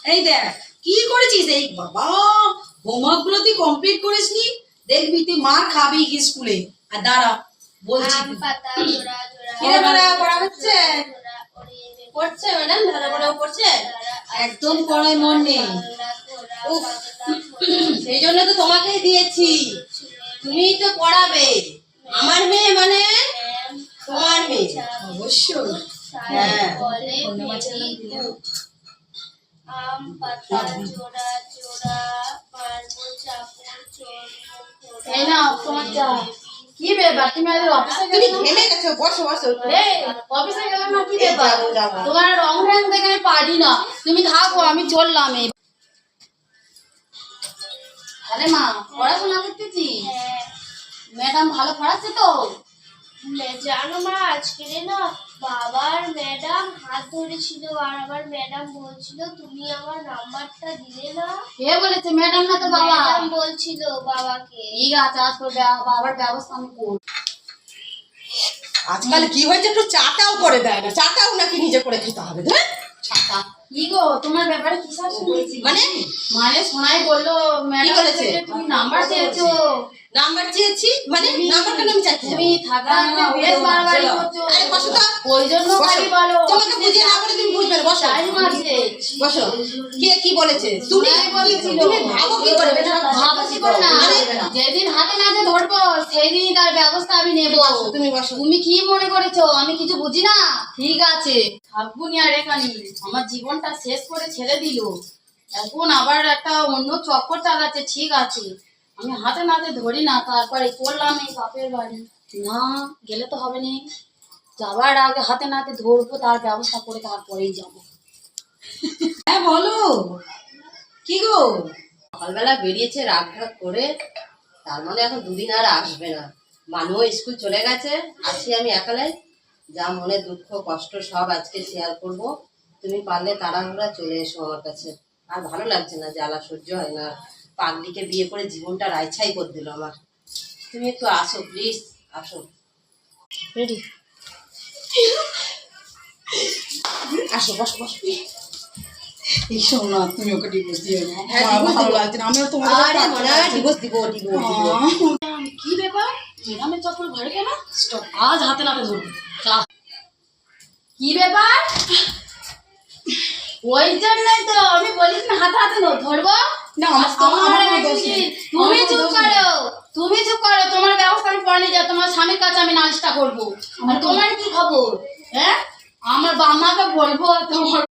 এই দেখ কি করেছিস এই বাবা, হোমওয়ার্ক গুলো তুই কমপ্লিট করিসনি, দেখবি তুই মার খাবি স্কুলে। আর দাঁড়া বলছি, পড়া হচ্ছে পড়ছে ম্যাডাম, ধরা পড়াও পড়ছে, একদম পড়ায় মন নেই। সেই জন্য তো তোমাকেই দিয়েছি, তুমিই তো পড়াবে। আমার মেয়ে মানে তোমার মেয়ে, অবশ্যই। হ্যাঁ, আম পাতা জোড়া জোড়া মারবো চাপড় চড়বো। এই নাও তোমার চা। কি ব্যাপার তুমি আজ অফিসে গেলে? তুমি ঘেমে গেছো, বসো বসো। এই অফিসে গেলে না, কি ব্যাপার? তোমার রং রং দেখে আমি পারি না, তুমি থাকো আমি চললাম। এই আরে মা, পড়াশোনা করতেছি। ম্যাডাম ভালো পড়াচ্ছে তো? জানো মা, আজকে না বাবার ম্যাডাম হাত ধরেছিল, আর আমার ম্যাডাম বলছিল তুমি আমার নাম্বারটা দিলে না। কে বলেছে? ম্যাডাম না তো বাবা। ম্যাডাম বলছিল বাবাকে। ঠিক আছে, আজ তোর বাবার ব্যবস্থা আমি করব। আজকাল কি হয়েছে, একটু চাটাও করে দেয় না, চাটাও নাকি নিজে করে খেতে হবে। ধর চাটা। কি গো, তোমার ব্যাপারে কি শুনেছি? মানে মানে শোনাই বললো ম্যাডাম বলেছে? তুমি নাম্বার চেয়েছো। নাম্বার চেয়েছি মানে নাম্বার কেন আমি চাইছি? তুমি থাকা বেশ বাড়াবাড়ি করছো। আরে বসো তো, ওই জন্য খালি বলো তোমাকে বুঝিয়ে না বলে তুমি বুঝবে না। বসো টাইম আছে। বসো। কে কি বলেছে? তুমি বলেছিল। তুমি ভাবো কি করে? ভাবো কি করে না? যেদিন হাতে নাতে ধরবো সেদিন তার ব্যবস্থা আমি নেব। তুমি বসো। তুমি কি মনে করেছো আমি কিছু বুঝি না? ঠিক আছে, থাকবো নি আর এখানে। আমার জীবনটা শেষ করে ছেড়ে দিল, এখন আবার একটা অন্য চক্কর চালাচ্ছে। ঠিক আছে, আমি হাতে নাতে ধরি না, তারপরে করলাম এই বাপের বাড়ি। না গেলে তো হবে না, যাবার আগে হাতে নাতে ধরবো, তার ব্যবস্থা করে তারপরেই যাবো। হ্যাঁ বলো, কি গো? সকালবেলা বেরিয়েছে রাগ ঢাক করে, তার মানে এখন দুদিন আর আসবে না। মানুষ স্কুল চলে গেছে, আছি আমি একালাই। যা মনে দুঃখ কষ্ট সব আজকে শেয়ার করব। তুমি পারলে তাড়াহুড়া চলে এসো আমার কাছে। আর ভালো লাগছে না, জ্বালা সহ্য হয় না। পাগলিকে বিয়ে করে জীবনটা রাইছাই করে দিল আমার। তুমি একটু আসো প্লিজ, আসো। রেডি? আসো, বসো বসো। এই শোনো না, তুমি ওকে ডিভোর্স দিও না। হ্যাঁ, আমার divorce ভালো দিবো। লাগছে না, আমিও তোমাকে আরে মনে হয় ডিভোর্স দিব, দিব, দিব। কি ব্যাপার, ম্যাডামের চক্কর ঘরে কেন? স্টপ, আজ হাতে নাতে ধরবো। কি ব্যাপার? ওই জন্যই তো আমি বলিস না হাতে হাতে ধরবো না, তোমার কোনো দোষ নেই। তুমি চুপ করো, তুমি চুপ করো। তোমার ব্যবস্থা আমি পরে নিয়ে যাবো, তোমার স্বামীর কাছে আমি নালিশটা করবো। আর তোমার কি খবর? হ্যাঁ, আমার বামাকে বলবো তোমার